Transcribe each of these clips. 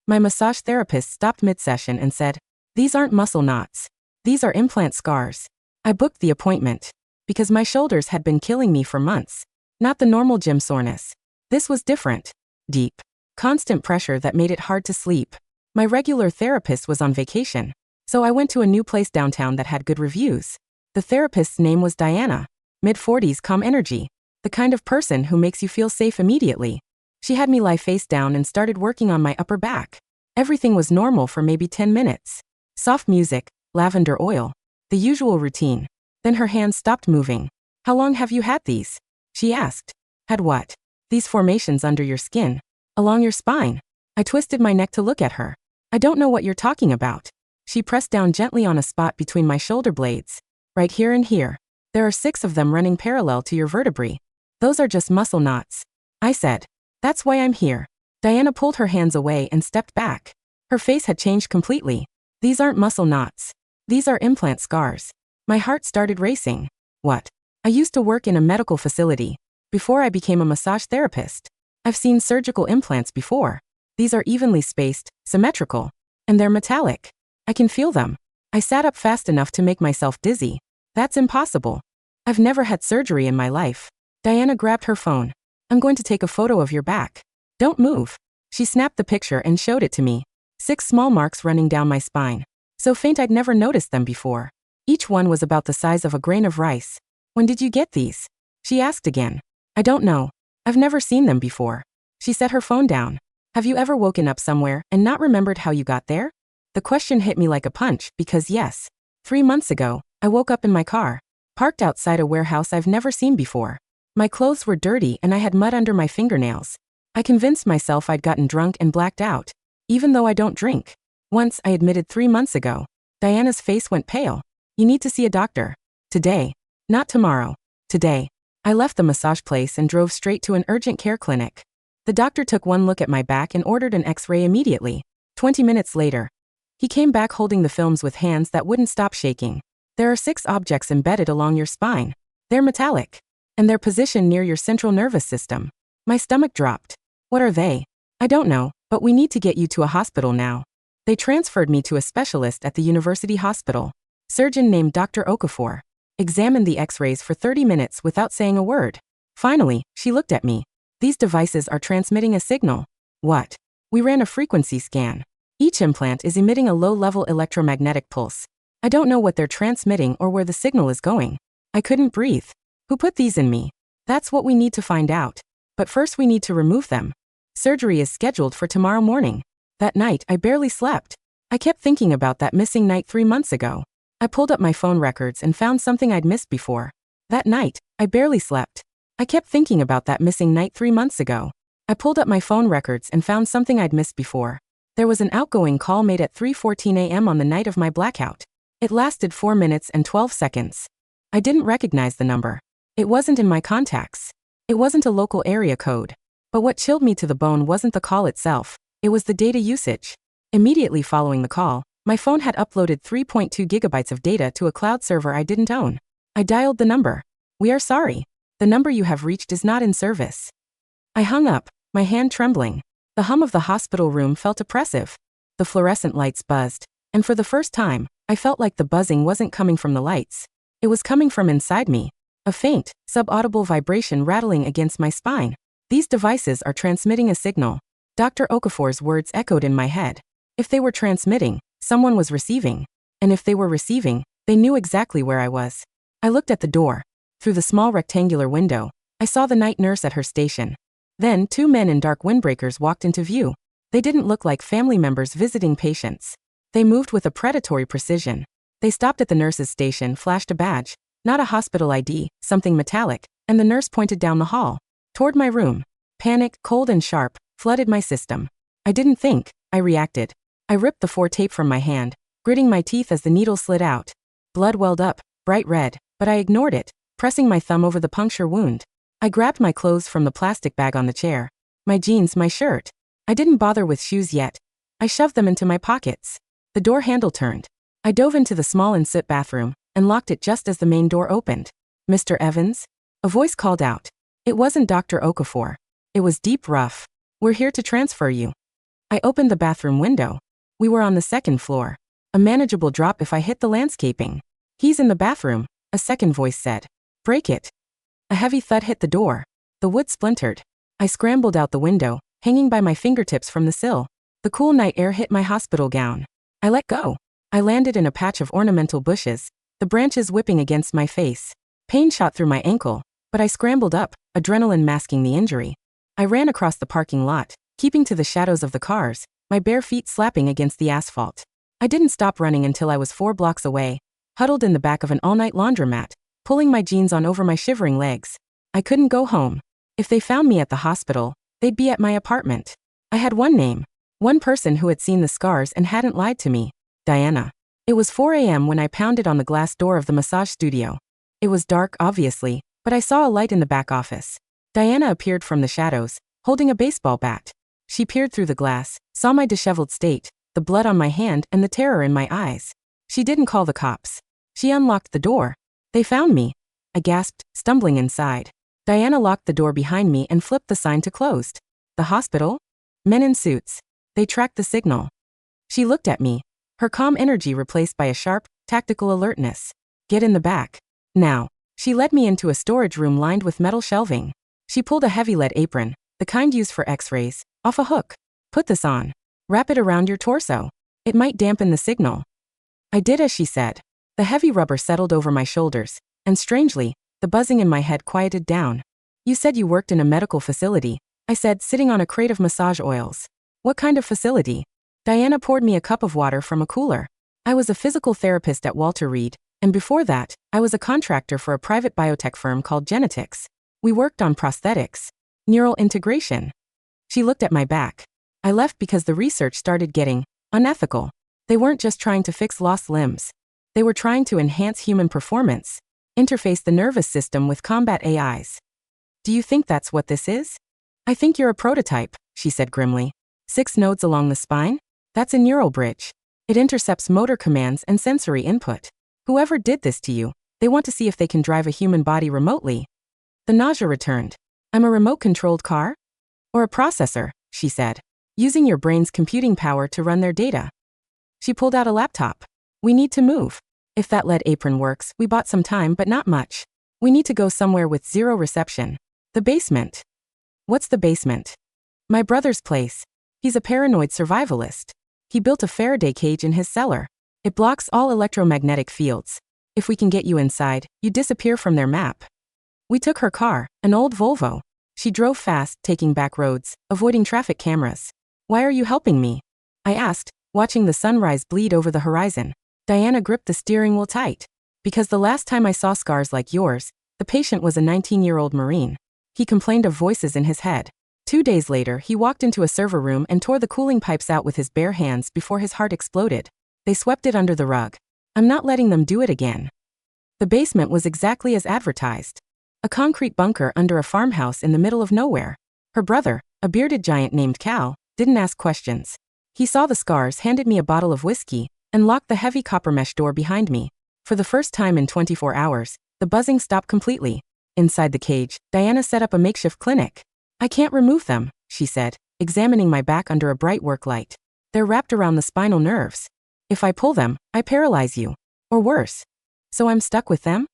My massage therapist stopped mid-session and said, "These aren't muscle knots. These are implant scars." I booked the appointment because my shoulders had been killing me for months. Not the normal gym soreness. This was different. Deep. Constant pressure that made it hard to sleep. My regular therapist was on vacation, so I went to a new place downtown that had good reviews. The therapist's name was Diana. Mid-40s, calm energy. The kind of person who makes you feel safe immediately. She had me lie face down and started working on my upper back. Everything was normal for maybe 10 minutes. Soft music, lavender oil. The usual routine. Then her hands stopped moving. "How long have you had these?" she asked. "Had what?" "These formations under your skin. Along your spine." I twisted my neck to look at her. "I don't know what you're talking about." She pressed down gently on a spot between my shoulder blades. "Right here and here. There are 6 of them running parallel to your vertebrae. Those are just muscle knots." I said. "That's why I'm here." Diana pulled her hands away and stepped back. Her face had changed completely. "These aren't muscle knots. These are implant scars." My heart started racing. What? I used to work in a medical facility before I became a massage therapist. I've seen surgical implants before. These are evenly spaced, symmetrical, and they're metallic. I can feel them. I sat up fast enough to make myself dizzy. That's impossible. I've never had surgery in my life. Diana grabbed her phone. "I'm going to take a photo of your back. Don't move." She snapped the picture and showed it to me. 6 small marks running down my spine. So faint I'd never noticed them before. Each one was about the size of a grain of rice. "When did you get these?" she asked again. "I don't know. I've never seen them before." She set her phone down. "Have you ever woken up somewhere and not remembered how you got there?" The question hit me like a punch because yes, 3 months ago, I woke up in my car, parked outside a warehouse I've never seen before. My clothes were dirty and I had mud under my fingernails. I convinced myself I'd gotten drunk and blacked out, even though I don't drink. Once, I admitted 3 months ago. Diana's face went pale. "You need to see a doctor. Today. Not tomorrow. Today." I left the massage place and drove straight to an urgent care clinic. The doctor took one look at my back and ordered an X-ray immediately. 20 minutes later, he came back holding the films with hands that wouldn't stop shaking. "There are 6 objects embedded along your spine. They're metallic, and they're positioned near your central nervous system." My stomach dropped. "What are they?" "I don't know, but we need to get you to a hospital now." They transferred me to a specialist at the university hospital. Surgeon named Dr. Okafor. Examined the X-rays for 30 minutes without saying a word. Finally, she looked at me. "These devices are transmitting a signal." "What?" "We ran a frequency scan. Each implant is emitting a low-level electromagnetic pulse. I don't know what they're transmitting or where the signal is going." I couldn't breathe. "Who put these in me?" "That's what we need to find out. But first we need to remove them. Surgery is scheduled for tomorrow morning." That night, I barely slept. I kept thinking about that missing night 3 months ago. I pulled up my phone records and found something I'd missed before. That night, I barely slept. I kept thinking about that missing night 3 months ago. I pulled up my phone records and found something I'd missed before. There was an outgoing call made at 3:14 a.m. on the night of my blackout. It lasted 4 minutes and 12 seconds. I didn't recognize the number. It wasn't in my contacts. It wasn't a local area code. But what chilled me to the bone wasn't the call itself. It was the data usage. Immediately following the call, my phone had uploaded 3.2 gigabytes of data to a cloud server I didn't own. I dialed the number. "We are sorry. The number you have reached is not in service." I hung up, my hand trembling. The hum of the hospital room felt oppressive. The fluorescent lights buzzed, and for the first time, I felt like the buzzing wasn't coming from the lights. It was coming from inside me. A faint, subaudible vibration rattling against my spine. "These devices are transmitting a signal." Dr. Okafor's words echoed in my head. If they were transmitting, someone was receiving. And if they were receiving, they knew exactly where I was. I looked at the door. Through the small rectangular window, I saw the night nurse at her station. Then 2 men in dark windbreakers walked into view. They didn't look like family members visiting patients. They moved with a predatory precision. They stopped at the nurse's station, flashed a badge, not a hospital ID, something metallic, and the nurse pointed down the hall, toward my room. Panic, cold and sharp, flooded my system. I didn't think, I reacted. I ripped the 4 tape from my hand, gritting my teeth as the needle slid out. Blood welled up, bright red, but I ignored it, pressing my thumb over the puncture wound. I grabbed my clothes from the plastic bag on the chair. My jeans, my shirt. I didn't bother with shoes yet. I shoved them into my pockets. The door handle turned. I dove into the small ensuite bathroom and locked it just as the main door opened. "Mr. Evans?" A voice called out. It wasn't Dr. Okafor. It was deep, rough. "We're here to transfer you." I opened the bathroom window. We were on the second floor. A manageable drop if I hit the landscaping. He's in the bathroom, a second voice said. Break it. A heavy thud hit the door. The wood splintered. I scrambled out the window, hanging by my fingertips from the sill. The cool night air hit my hospital gown. I let go. I landed in a patch of ornamental bushes, the branches whipping against my face. Pain shot through my ankle, but I scrambled up, adrenaline masking the injury. I ran across the parking lot, keeping to the shadows of the cars, my bare feet slapping against the asphalt. I didn't stop running until I was 4 blocks away, huddled in the back of an all-night laundromat, pulling my jeans on over my shivering legs. I couldn't go home. If they found me at the hospital, they'd be at my apartment. I had one name, one person who had seen the scars and hadn't lied to me. Diana. It was 4 a.m. when I pounded on the glass door of the massage studio. It was dark, obviously, but I saw a light in the back office. Diana appeared from the shadows, holding a baseball bat. She peered through the glass, saw my disheveled state, the blood on my hand and the terror in my eyes. She didn't call the cops. She unlocked the door. They found me. I gasped, stumbling inside. Diana locked the door behind me and flipped the sign to closed. The hospital? Men in suits. They tracked the signal. She looked at me, her calm energy replaced by a sharp, tactical alertness. Get in the back. Now. She led me into a storage room lined with metal shelving. She pulled a heavy lead apron, the kind used for x-rays, off a hook. Put this on. Wrap it around your torso. It might dampen the signal. I did as she said. The heavy rubber settled over my shoulders, and strangely, the buzzing in my head quieted down. You said you worked in a medical facility, I said, sitting on a crate of massage oils. What kind of facility? Diana poured me a cup of water from a cooler. I was a physical therapist at Walter Reed, and before that, I was a contractor for a private biotech firm called Genetics. We worked on prosthetics. Neural integration. She looked at my back. I left because the research started getting unethical. They weren't just trying to fix lost limbs. They were trying to enhance human performance, interface the nervous system with combat AIs. Do you think that's what this is? I think you're a prototype, she said grimly. 6 nodes along the spine? That's a neural bridge. It intercepts motor commands and sensory input. Whoever did this to you, they want to see if they can drive a human body remotely. The nausea returned. I'm a remote-controlled car? Or a processor, she said, using your brain's computing power to run their data. She pulled out a laptop. We need to move. If that lead apron works, we bought some time but not much. We need to go somewhere with 0 reception. The basement. What's the basement? My brother's place. He's a paranoid survivalist. He built a Faraday cage in his cellar. It blocks all electromagnetic fields. If we can get you inside, you disappear from their map. We took her car, an old Volvo. She drove fast, taking back roads, avoiding traffic cameras. Why are you helping me? I asked, watching the sunrise bleed over the horizon. Diana gripped the steering wheel tight. Because the last time I saw scars like yours, the patient was a 19-year-old Marine. He complained of voices in his head. 2 days later, he walked into a server room and tore the cooling pipes out with his bare hands before his heart exploded. They swept it under the rug. I'm not letting them do it again. The basement was exactly as advertised. A concrete bunker under a farmhouse in the middle of nowhere. Her brother, a bearded giant named Cal, didn't ask questions. He saw the scars, handed me a bottle of whiskey, and locked the heavy copper mesh door behind me. For the first time in 24 hours, the buzzing stopped completely. Inside the cage, Diana set up a makeshift clinic. I can't remove them, she said, examining my back under a bright work light. They're wrapped around the spinal nerves. If I pull them, I paralyze you. Or worse. So I'm stuck with them?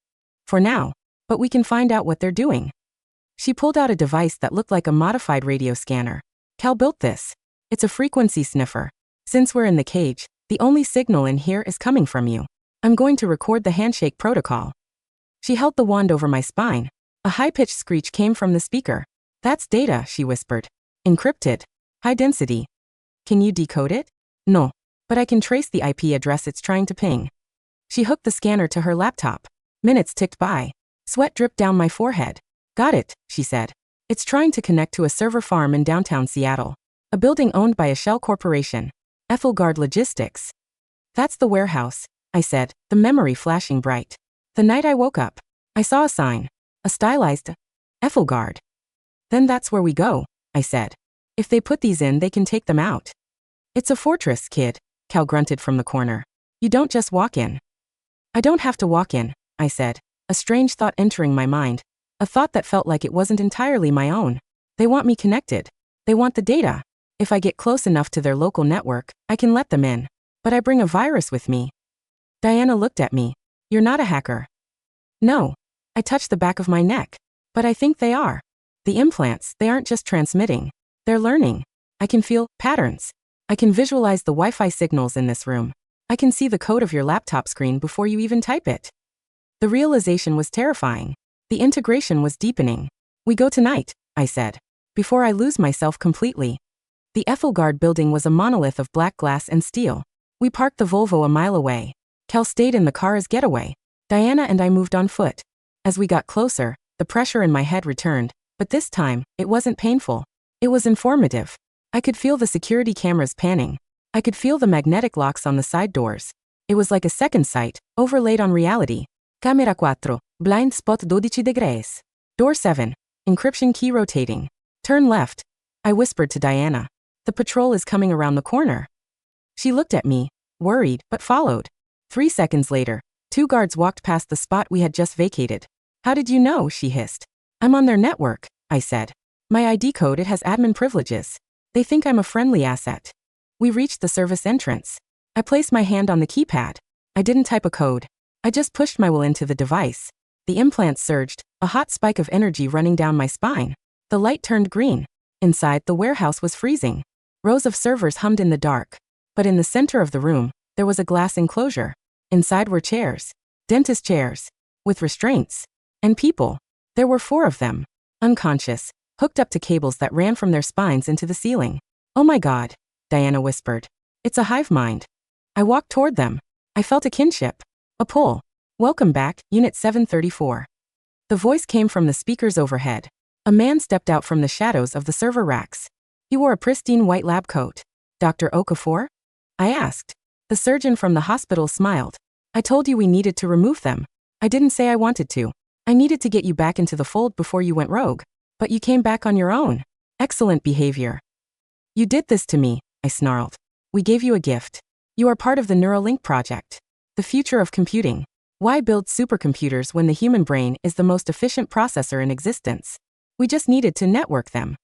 For now. But we can find out what they're doing. She pulled out a device that looked like a modified radio scanner. Cal built this. It's a frequency sniffer. Since we're in the cage, the only signal in here is coming from you. I'm going to record the handshake protocol. She held the wand over my spine. A high-pitched screech came from the speaker. That's data, she whispered. Encrypted. High density. Can you decode it? No. But I can trace the IP address it's trying to ping. She hooked the scanner to her laptop. Minutes ticked by. Sweat dripped down my forehead. Got it, she said. It's trying to connect to a server farm in downtown Seattle. A building owned by a shell corporation. Ethelgard Logistics. That's the warehouse, I said, the memory flashing bright. The night I woke up, I saw a sign. A stylized Ethelgard. Then that's where we go, I said. If they put these in, they can take them out. It's a fortress, kid, Cal grunted from the corner. You don't just walk in. I don't have to walk in, I said, a strange thought entering my mind. A thought that felt like it wasn't entirely my own. They want me connected. They want the data. If I get close enough to their local network, I can let them in. But I bring a virus with me. Diana looked at me. You're not a hacker. No. I touched the back of my neck. But I think they are. The implants, they aren't just transmitting. They're learning. I can feel patterns. I can visualize the Wi-Fi signals in this room. I can see the code of your laptop screen before you even type it. The realization was terrifying. The integration was deepening. We go tonight, I said, before I lose myself completely. The Ethelgard building was a monolith of black glass and steel. We parked the Volvo a mile away. Kel stayed in the car as getaway. Diana and I moved on foot. As we got closer, the pressure in my head returned, but this time, it wasn't painful. It was informative. I could feel the security cameras panning. I could feel the magnetic locks on the side doors. It was like a second sight, overlaid on reality. Camera 4, blind spot 12 degrees. Door 7, encryption key rotating. Turn left. I whispered to Diana. The patrol is coming around the corner. She looked at me, worried, but followed. 3 seconds later, 2 guards walked past the spot we had just vacated. How did you know? She hissed. I'm on their network, I said. My ID code, it has admin privileges. They think I'm a friendly asset. We reached the service entrance. I placed my hand on the keypad. I didn't type a code. I just pushed my will into the device. The implant surged, a hot spike of energy running down my spine. The light turned green. Inside, the warehouse was freezing. Rows of servers hummed in the dark. But in the center of the room, there was a glass enclosure. Inside were chairs. Dentist chairs. With restraints. And people. There were 4 of them. Unconscious. Hooked up to cables that ran from their spines into the ceiling. Oh my God, Diana whispered. It's a hive mind. I walked toward them. I felt a kinship. A pull. Welcome back, Unit 734. The voice came from the speakers overhead. A man stepped out from the shadows of the server racks. He wore a pristine white lab coat. Dr. Okafor? I asked. The surgeon from the hospital smiled. I told you we needed to remove them. I didn't say I wanted to. I needed to get you back into the fold before you went rogue. But you came back on your own. Excellent behavior. You did this to me, I snarled. We gave you a gift. You are part of the Neuralink project. The future of computing. Why build supercomputers when the human brain is the most efficient processor in existence? We just needed to network them.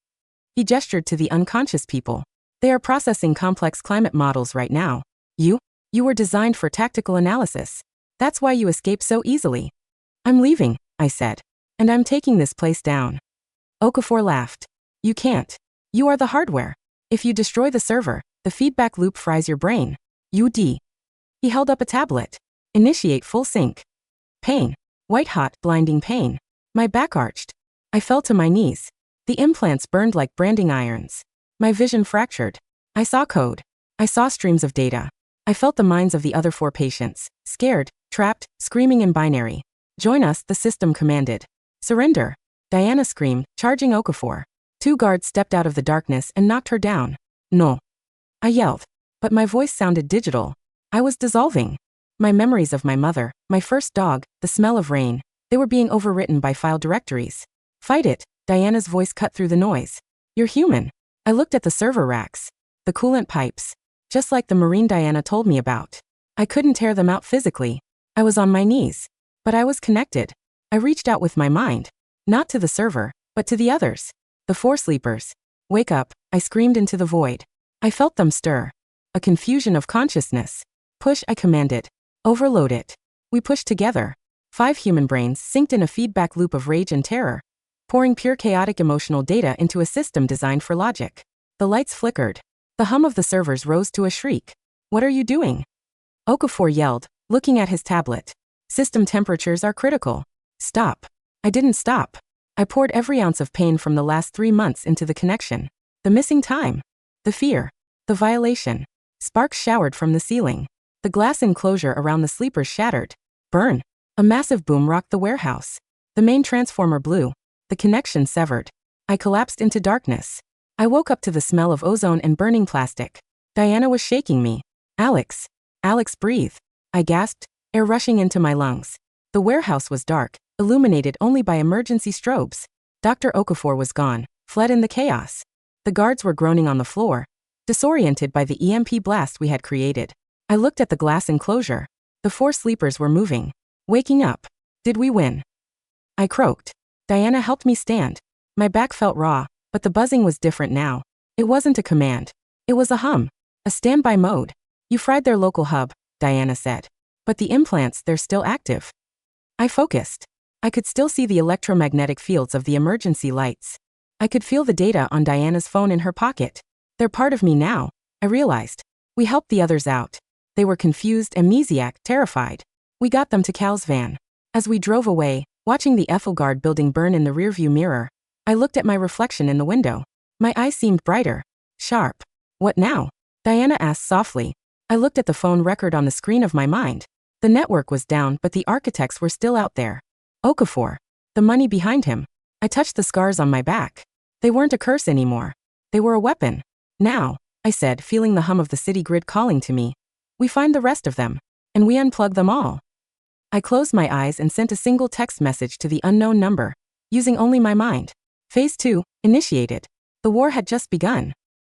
He gestured to the unconscious people. They are processing complex climate models right now. You were designed for tactical analysis. That's why you escape so easily. I'm leaving, I said. And I'm taking this place down. Okafor laughed. You can't. You are the hardware. If you destroy the server, the feedback loop fries your brain. UD. He held up a tablet. Initiate full sync. Pain. White-hot, blinding pain. My back arched. I fell to my knees. The implants burned like branding irons. My vision fractured. I saw code. I saw streams of data. I felt the minds of the other 4 patients, scared, trapped, screaming in binary. Join us, the system commanded. Surrender. Diana screamed, charging Okafor. 2 guards stepped out of the darkness and knocked her down. No. I yelled. But my voice sounded digital. I was dissolving. My memories of my mother, my first dog, the smell of rain, they were being overwritten by file directories. Fight it, Diana's voice cut through the noise. You're human. I looked at the server racks. The coolant pipes. Just like the marine Diana told me about. I couldn't tear them out physically. I was on my knees. But I was connected. I reached out with my mind. Not to the server, but to the others. The 4 sleepers. Wake up, I screamed into the void. I felt them stir. A confusion of consciousness. Push, I commanded. Overload it. We pushed together. 5 human brains synced in a feedback loop of rage and terror, pouring pure chaotic emotional data into a system designed for logic. The lights flickered. The hum of the servers rose to a shriek. What are you doing? Okafor yelled, looking at his tablet. System temperatures are critical. Stop. I didn't stop. I poured every ounce of pain from the last 3 months into the connection. The missing time. The fear. The violation. Sparks showered from the ceiling. The glass enclosure around the sleepers shattered. Burn. A massive boom rocked the warehouse. The main transformer blew. The connection severed. I collapsed into darkness. I woke up to the smell of ozone and burning plastic. Diana was shaking me. Alex. Alex, breathe. I gasped, air rushing into my lungs. The warehouse was dark, illuminated only by emergency strobes. Dr. Okafor was gone, fled in the chaos. The guards were groaning on the floor, disoriented by the EMP blast we had created. I looked at the glass enclosure. The 4 sleepers were moving. Waking up. Did we win? I croaked. Diana helped me stand. My back felt raw, but the buzzing was different now. It wasn't a command. It was a hum. A standby mode. You fried their local hub, Diana said. But the implants, they're still active. I focused. I could still see the electromagnetic fields of the emergency lights. I could feel the data on Diana's phone in her pocket. They're part of me now, I realized. We helped the others out. They were confused, amnesiac, terrified. We got them to Cal's van. As we drove away, watching the Ethelgard building burn in the rearview mirror, I looked at my reflection in the window. My eyes seemed brighter. Sharp. What now? Diana asked softly. I looked at the phone record on the screen of my mind. The network was down, but the architects were still out there. Okafor. The money behind him. I touched the scars on my back. They weren't a curse anymore. They were a weapon. Now, I said, feeling the hum of the city grid calling to me. We find the rest of them. And we unplug them all. I closed my eyes and sent a single text message to the unknown number, using only my mind. Phase 2, initiated. The war had just begun.